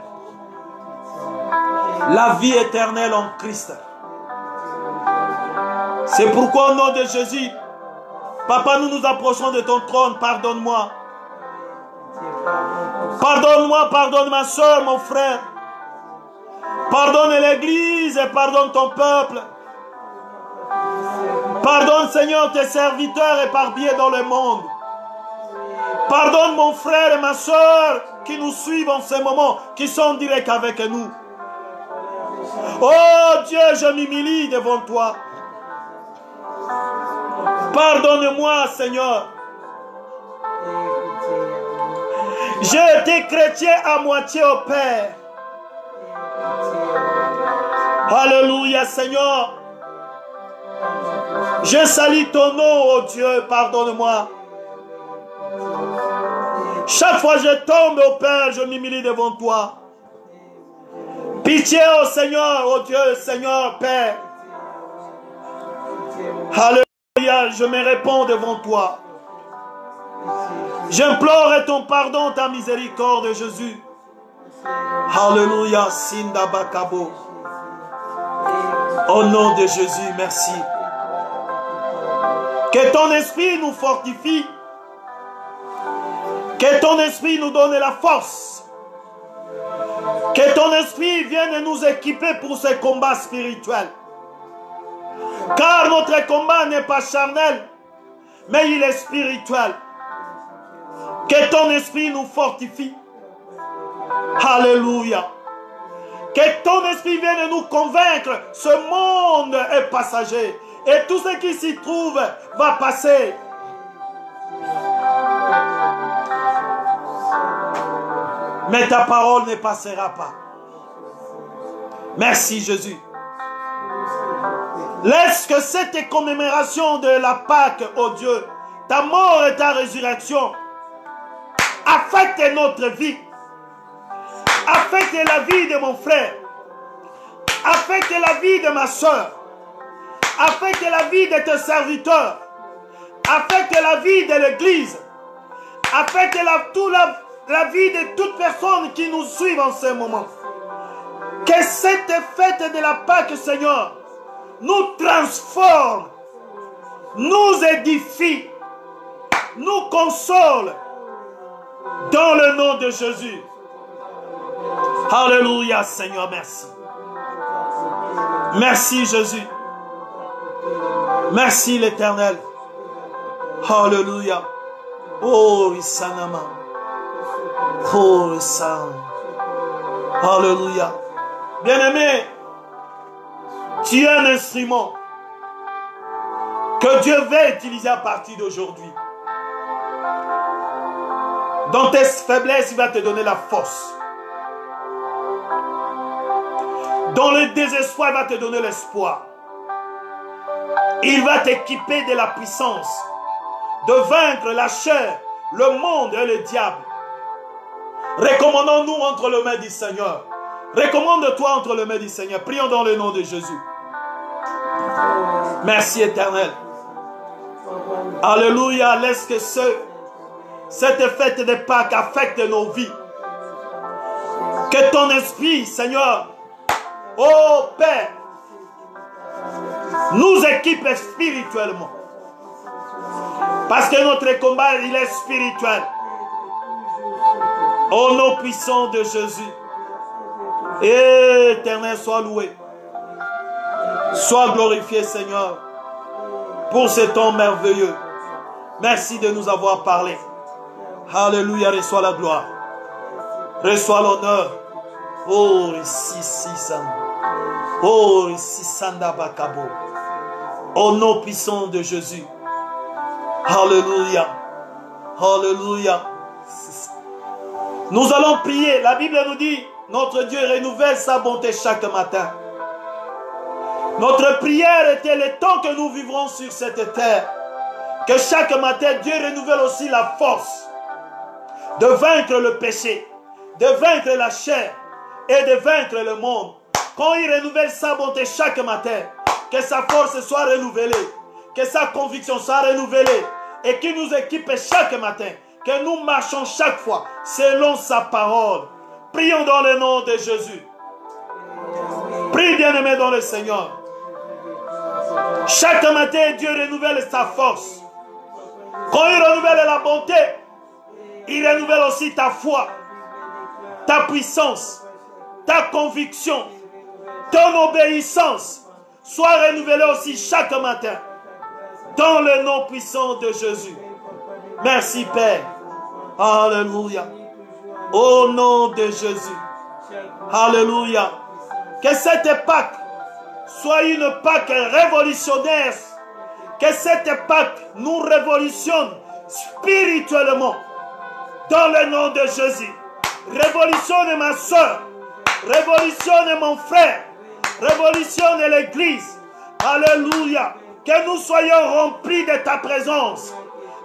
La vie éternelle en Christ. C'est pourquoi au nom de Jésus, Papa, nous nous approchons de ton trône. Pardonne-moi. Pardonne-moi, pardonne ma soeur, mon frère. Pardonne l'Église et pardonne ton peuple. Pardonne, Seigneur, tes serviteurs éparpillés dans le monde. Pardonne mon frère et ma soeur qui nous suivent en ce moment, qui sont en direct avec nous. Oh Dieu, je m'humilie devant toi. Pardonne-moi, Seigneur. J'ai été chrétien à moitié, au Père. Alléluia, Seigneur. Je salue ton nom, oh Dieu, pardonne-moi. Chaque fois que je tombe, oh Père, je m'humilie devant toi. Pitié, oh Seigneur, oh Dieu, Seigneur, Père. Alléluia, je me réponds devant toi. J'implore ton pardon, ta miséricorde, Jésus. Alléluia, Sinda Bakabo. Au nom de Jésus, merci. Que ton esprit nous fortifie. Que ton esprit nous donne la force. Que ton esprit vienne nous équiper pour ce combat spirituel. Car notre combat n'est pas charnel, mais il est spirituel. Que ton esprit nous fortifie. Alléluia. Que ton esprit vienne nous convaincre. Ce monde est passager. Et tout ce qui s'y trouve va passer. Mais ta parole ne passera pas. Merci Jésus. Laisse que cette commémoration de la Pâque, oh Dieu, ta mort et ta résurrection, affecte notre vie. Affecte la vie de mon frère. Affecte la vie de ma soeur. Affecte la vie de tes serviteurs. Affecte la vie de l'Église. Affecte la vie de toute personne qui nous suit en ce moment. Que cette fête de la Pâque, Seigneur, nous transforme, nous édifie, nous console dans le nom de Jésus. Alléluia, Seigneur, merci. Merci, Jésus. Merci, l'Éternel. Alléluia. Oh, Isanama. Oh, Isan. Alléluia. Bien-aimé, tu es un instrument que Dieu veut utiliser à partir d'aujourd'hui. Dans tes faiblesses, il va te donner la force. Dans le désespoir, il va te donner l'espoir. Il va t'équiper de la puissance de vaincre la chair, le monde et le diable. Recommandons-nous entre les mains du Seigneur. Recommande-toi entre les mains du Seigneur. Prions dans le nom de Jésus. Merci éternel. Alléluia. Laisse que cette fête de Pâques affecte nos vies. Que ton esprit, Seigneur, oh Père, nous équipe spirituellement. Parce que notre combat, il est spirituel. Au nom puissant de Jésus. Éternel, sois loué. Sois glorifié, Seigneur, pour ce temps merveilleux. Merci de nous avoir parlé. Alléluia, reçois la gloire. Reçois l'honneur. Oh, oh, au nom puissant de Jésus. Alléluia. Alléluia. Nous allons prier. La Bible nous dit, notre Dieu renouvelle sa bonté chaque matin. Notre prière était le temps que nous vivrons sur cette terre. Que chaque matin, Dieu renouvelle aussi la force de vaincre le péché, de vaincre la chair et de vaincre le monde. Quand il renouvelle sa bonté chaque matin, que sa force soit renouvelée, que sa conviction soit renouvelée et qu'il nous équipe chaque matin, que nous marchons chaque fois selon sa parole. Prions dans le nom de Jésus. Prie bien-aimé dans le Seigneur. Chaque matin, Dieu renouvelle sa force. Quand il renouvelle la bonté, il renouvelle aussi ta foi, ta puissance, ta conviction, ton obéissance. Soit renouvelée aussi chaque matin. Dans le nom puissant de Jésus. Merci Père. Alléluia. Au nom de Jésus. Alléluia. Que cette Pâque soit une Pâque révolutionnaire. Que cette Pâque nous révolutionne spirituellement. Dans le nom de Jésus. Révolutionne ma soeur. Révolutionne mon frère. Révolutionne l'Église. Alléluia. Que nous soyons remplis de ta présence,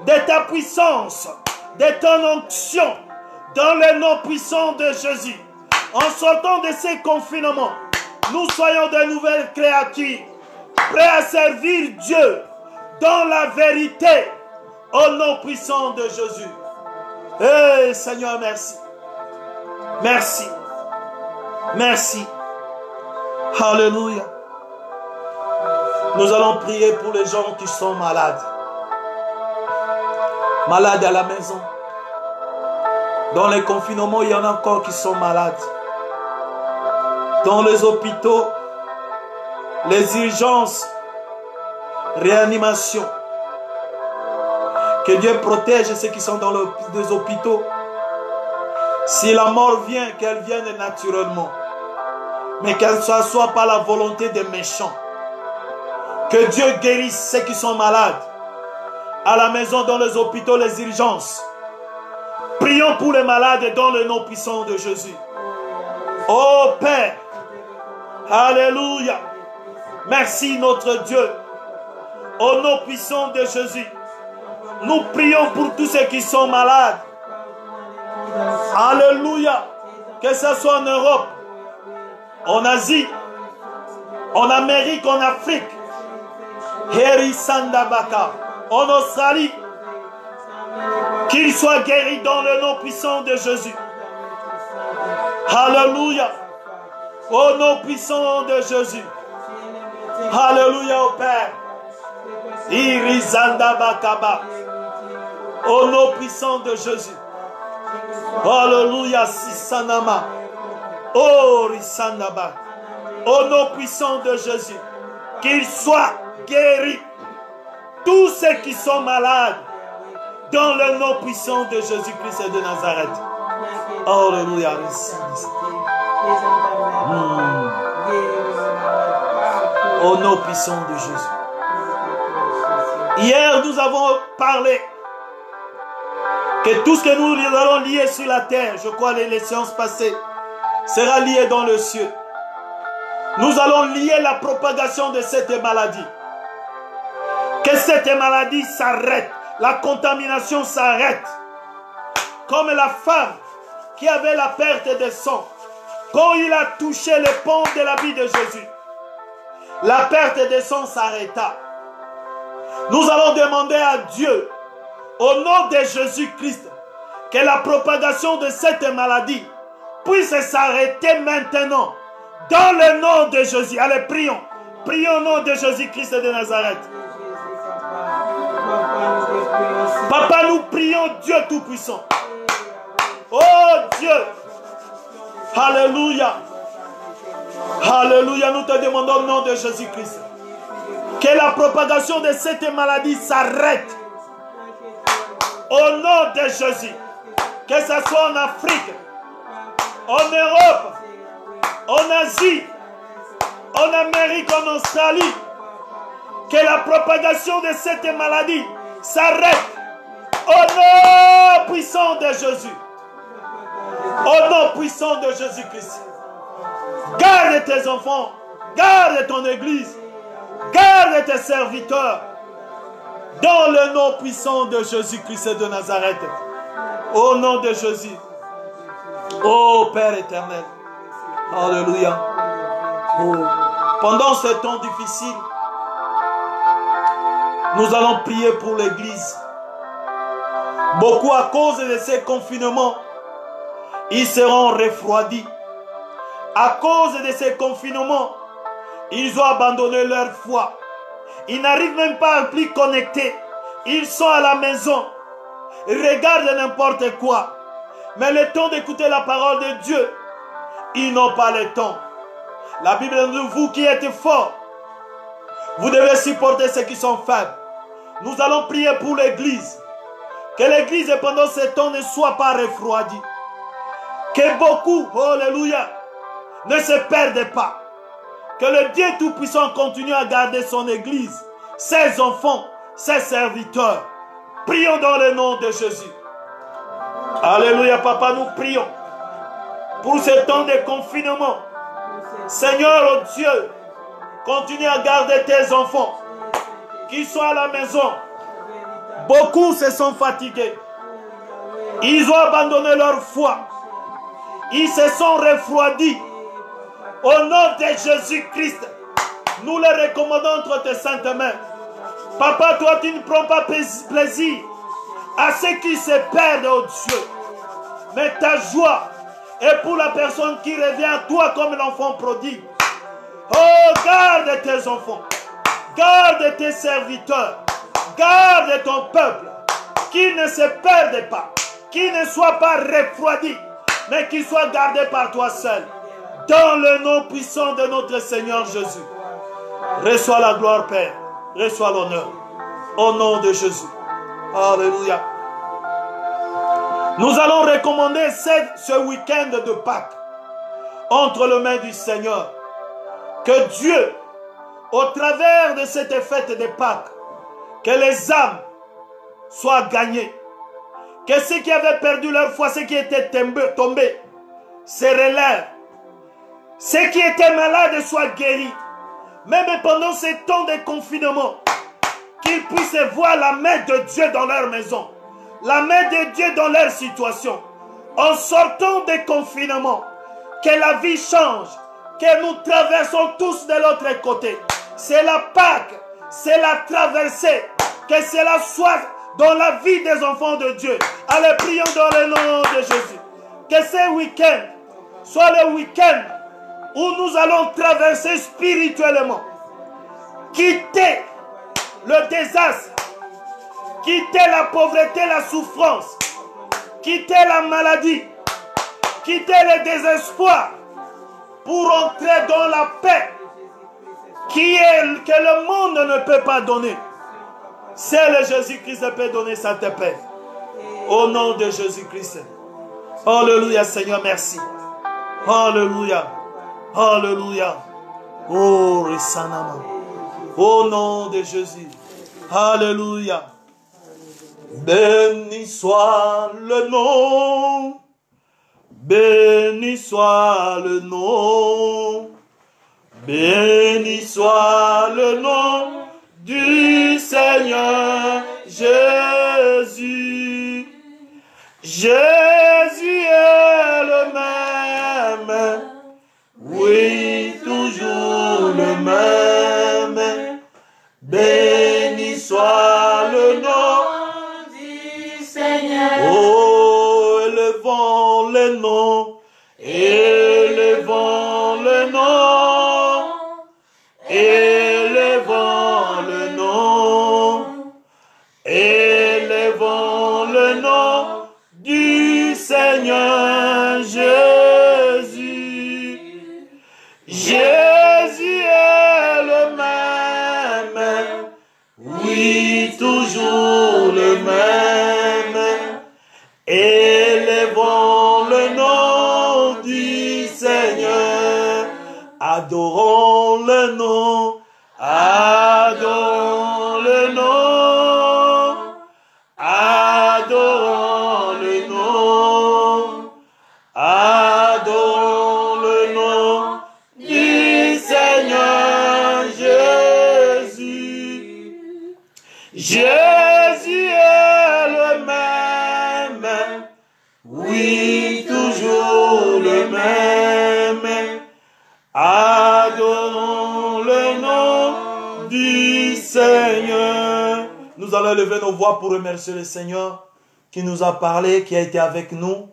de ta puissance, de ton onction. Dans le nom puissant de Jésus. En sortant de ces confinements, nous soyons de nouvelles créatures, prêts à servir Dieu dans la vérité, au nom puissant de Jésus. Eh Seigneur, merci. Merci. Merci. Alléluia. Nous allons prier pour les gens qui sont malades. Malades à la maison. Dans les confinements, il y en a encore qui sont malades. Dans les hôpitaux, les urgences, réanimation. Que Dieu protège ceux qui sont dans les hôpitaux. Si la mort vient, qu'elle vienne naturellement. Mais qu'elle ne soit pas la volonté des méchants. Que Dieu guérisse ceux qui sont malades. À la maison, dans les hôpitaux, les urgences. Prions pour les malades dans le nom puissant de Jésus. Oh Père. Alléluia. Merci notre Dieu. Au nom puissant de Jésus. Nous prions pour tous ceux qui sont malades. Alléluia. Que ce soit en Europe, en Asie, en Amérique, en Afrique, en Australie, qu'ils soient guéris dans le nom puissant de Jésus. Alléluia. Au nom puissant de Jésus. Alléluia au Père. Au nom puissant de Jésus. Alléluia, Sisanama. Oh, Risandaba. Au nom puissant de Jésus. Qu'ils soient guéris. Tous ceux qui sont malades. Dans le nom puissant de Jésus-Christ de Nazareth. Alléluia. Au nom puissant de Jésus. Hier, nous avons parlé que tout ce que nous allons lier sur la terre, je crois les séances passées, sera lié dans le ciel. Nous allons lier la propagation de cette maladie. Que cette maladie s'arrête. La contamination s'arrête. Comme la femme qui avait la perte de sang. Quand il a touché le pont de la vie de Jésus, la perte de sang s'arrêta. Nous allons demander à Dieu, au nom de Jésus-Christ, que la propagation de cette maladie puisse s'arrêter maintenant. Dans le nom de Jésus. Allez, prions. Prions au nom de Jésus-Christ de Nazareth. Papa, nous prions Dieu Tout-Puissant. Oh Dieu. Alléluia. Alléluia. Nous te demandons au nom de Jésus-Christ que la propagation de cette maladie s'arrête. Au nom de Jésus. Que ce soit en Afrique, en Europe, en Asie, en Amérique, en Australie. Que la propagation de cette maladie s'arrête. Au nom puissant de Jésus. Au nom puissant de Jésus-Christ. Garde tes enfants. Garde ton église. Garde tes serviteurs. Dans le nom puissant de Jésus-Christ de Nazareth. Au nom de Jésus. Ô Père éternel. Alléluia. Oh. Pendant ce temps difficile, nous allons prier pour l'église. Beaucoup à cause de ces confinements, ils seront refroidis. À cause de ces confinements, ils ont abandonné leur foi. Ils n'arrivent même pas à plus connecter. Ils sont à la maison. Ils regardent n'importe quoi. Mais le temps d'écouter la parole de Dieu, ils n'ont pas le temps. La Bible nous dit, vous qui êtes forts, vous devez supporter ceux qui sont faibles. Nous allons prier pour l'église. Que l'église pendant ce temps ne soit pas refroidie. Que beaucoup, alléluia, ne se perdent pas. Que le Dieu Tout-Puissant continue à garder son église, ses enfants, ses serviteurs. Prions dans le nom de Jésus. Alléluia, Papa, nous prions pour ce temps de confinement. Seigneur, oh Dieu, continue à garder tes enfants qui sont à la maison. Beaucoup se sont fatigués. Ils ont abandonné leur foi. Ils se sont refroidis. Au nom de Jésus-Christ, nous les recommandons entre tes saintes mains. Papa, toi, tu ne prends pas plaisir à ceux qui se perdent, oh Dieu. Mais ta joie est pour la personne qui revient à toi comme l'enfant prodigue. Oh, garde tes enfants. Garde tes serviteurs. Garde ton peuple. Qu'ils ne se perdent pas. Qu'ils ne soient pas refroidis. Mais qu'ils soient gardés par toi seul. Dans le nom puissant de notre Seigneur Jésus. Reçois la gloire, Père. Reçois l'honneur. Au nom de Jésus. Alléluia. Nous allons recommander ce week-end de Pâques entre les mains du Seigneur. Que Dieu, au travers de cette fête de Pâques, que les âmes soient gagnées. Que ceux qui avaient perdu leur foi, ceux qui étaient tombés, se relèvent. Ceux qui étaient malades soient guéris. Même pendant ces temps de confinement, qu'ils puissent voir la main de Dieu dans leur maison. La main de Dieu dans leur situation. En sortant des confinements, que la vie change. Que nous traversons tous de l'autre côté. C'est la Pâque. C'est la traversée. Que cela soit dans la vie des enfants de Dieu. Allez, prions dans le nom de Jésus. Que ce week-end soit le week-end où nous allons traverser spirituellement. Quitter le désastre. Quitter la pauvreté, la souffrance. Quitter la maladie. Quitter le désespoir. Pour entrer dans la paix que le monde ne peut pas donner. Seul Jésus-Christ peut donner cette paix. Au nom de Jésus-Christ. Alléluia, Seigneur, merci. Alléluia. Alléluia. Oh, Rissanama. Au nom de Jésus. Alléluia. Béni soit le nom. Béni soit le nom. Béni soit le nom du Seigneur Jésus. Jésus est le même. Oui, toujours le même. Béni soit le nom du Seigneur. Oh, élevons le nom. Élevons le nom. Élevons le nom. Élevons le nom du Seigneur Jésus. Jésus est le même. Oui, toujours le même. Élevons le nom du Seigneur. Adorons le nom. Adorons le nom. Adorons le nom. Adorons le nom du Seigneur Jésus. Jésus est le même. Oui, toujours le même. Adorons le nom du Seigneur. Nous allons lever nos voix pour remercier le Seigneur qui nous a parlé, qui a été avec nous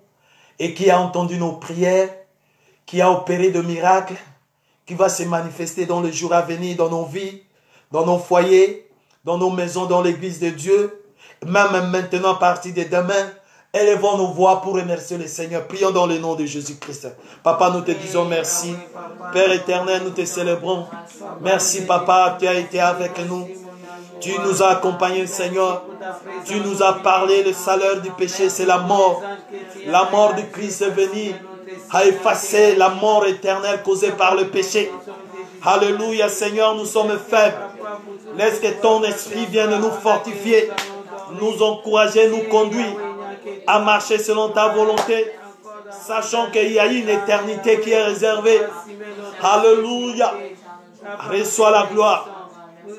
et qui a entendu nos prières, qui a opéré de miracles, qui va se manifester dans le jour à venir, dans nos vies, dans nos foyers, dans nos maisons, dans l'église de Dieu, même maintenant à partir de demain. Élevons nos voix pour remercier le Seigneur. Prions dans le nom de Jésus-Christ. Papa, nous te disons merci. Père éternel, nous te célébrons. Merci, Papa, tu as été avec nous. Tu nous as accompagnés, Seigneur. Tu nous as parlé, le salaire du péché, c'est la mort. La mort du Christ est venue à effacer la mort éternelle causée par le péché. Alléluia, Seigneur, nous sommes faibles. Laisse que ton esprit vienne nous fortifier, nous encourager, nous conduire à marcher selon ta volonté, sachant qu'il y a une éternité qui est réservée. Alléluia. Reçois la gloire,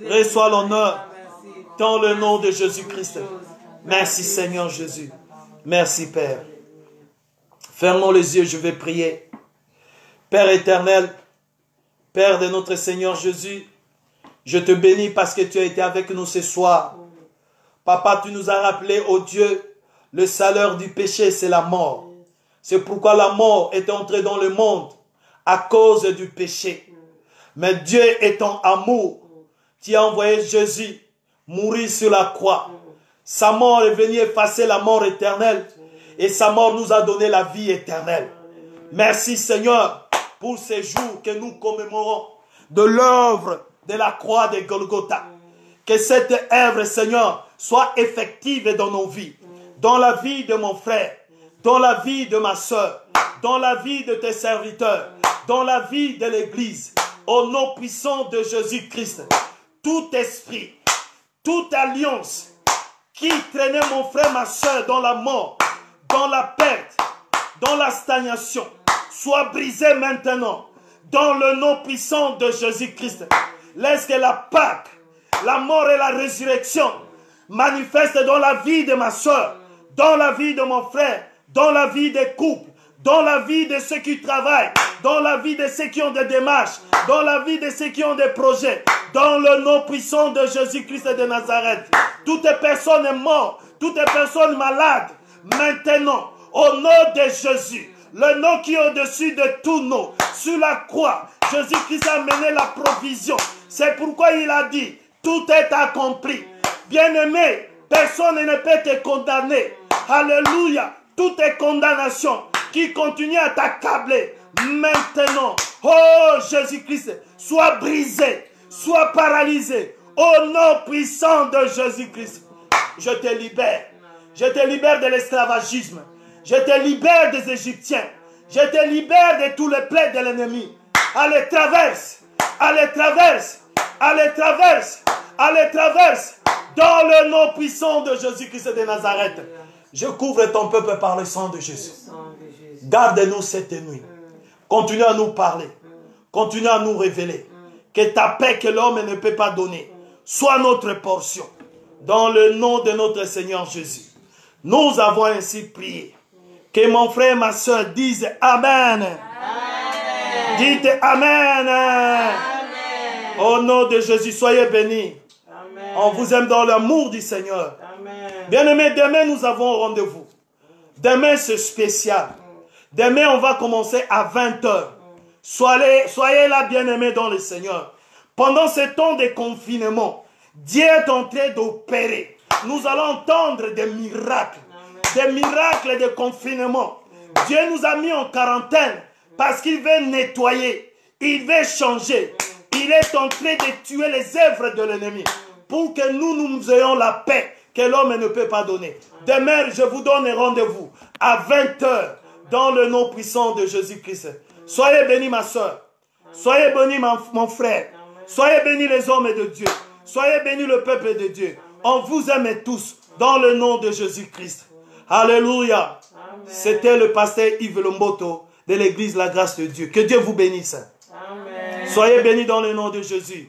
reçois l'honneur dans le nom de Jésus-Christ. Merci Seigneur Jésus. Merci Père. Fermons les yeux, je vais prier. Père éternel, Père de notre Seigneur Jésus, je te bénis parce que tu as été avec nous ce soir. Papa, tu nous as rappelé, oh Dieu, le salaire du péché, c'est la mort. C'est pourquoi la mort est entrée dans le monde à cause du péché. Mais Dieu étant amour, tu as envoyé Jésus mourir sur la croix. Sa mort est venue effacer la mort éternelle et sa mort nous a donné la vie éternelle. Merci Seigneur pour ces jours que nous commémorons de l'œuvre de la croix de Golgotha. Que cette œuvre, Seigneur, soit effective dans nos vies, dans la vie de mon frère, dans la vie de ma soeur, dans la vie de tes serviteurs, dans la vie de l'Église, au nom puissant de Jésus-Christ. Tout esprit, toute alliance qui traînait mon frère, ma soeur dans la mort, dans la perte, dans la stagnation, soit brisé maintenant dans le nom puissant de Jésus-Christ. Laisse que la Pâque, la mort et la résurrection manifestent dans la vie de ma soeur, dans la vie de mon frère, dans la vie des couples, dans la vie de ceux qui travaillent, dans la vie de ceux qui ont des démarches, dans la vie de ceux qui ont des projets, dans le nom puissant de Jésus-Christ de Nazareth. Toutes les personnes mortes, toutes les personnes malades, maintenant, au nom de Jésus, le nom qui est au-dessus de tout nom, sur la croix, Jésus-Christ a mené la provision. C'est pourquoi il a dit, tout est accompli. Bien-aimé, personne ne peut te condamner. Alléluia. Toute condamnation qui continue à t'accabler, maintenant, oh Jésus-Christ, soit brisé, soit paralysé, au nom puissant de Jésus-Christ. Je te libère. Je te libère de l'esclavagisme. Je te libère des Égyptiens. Je te libère de tous les plaies de l'ennemi. Allez, traverse. Allez, traverse. Allez, traverse. Allez, traverse. Dans le nom puissant de Jésus-Christ de Nazareth. Je couvre ton peuple par le sang de Jésus. Garde-nous cette nuit. Continue à nous parler. Continue à nous révéler. Que ta paix que l'homme ne peut pas donner soit notre portion. Dans le nom de notre Seigneur Jésus. Nous avons ainsi prié. Que mon frère et ma soeur disent Amen. Amen. Dites Amen. Amen. Au nom de Jésus, soyez bénis. Amen. On vous aime dans l'amour du Seigneur. Bien-aimés, demain nous avons un rendez-vous. Demain c'est spécial. Demain on va commencer à 20h. Soyez là, bien-aimés dans le Seigneur. Pendant ce temps de confinement, Dieu est en train d'opérer. Nous allons entendre des miracles. Des miracles de confinement. Dieu nous a mis en quarantaine parce qu'il veut nettoyer. Il veut changer. Il est en train de tuer les œuvres de l'ennemi pour que nous ayons la paix que l'homme ne peut pas donner. Demain, je vous donne rendez-vous à 20h dans le nom puissant de Jésus-Christ. Soyez bénis, ma soeur. Soyez bénis, mon frère. Soyez bénis, les hommes de Dieu. Soyez bénis, le peuple de Dieu. On vous aime tous dans le nom de Jésus-Christ. Alléluia. C'était le pasteur Yves Lomboto de l'église La Grâce de Dieu. Que Dieu vous bénisse. Amen. Soyez bénis dans le nom de Jésus.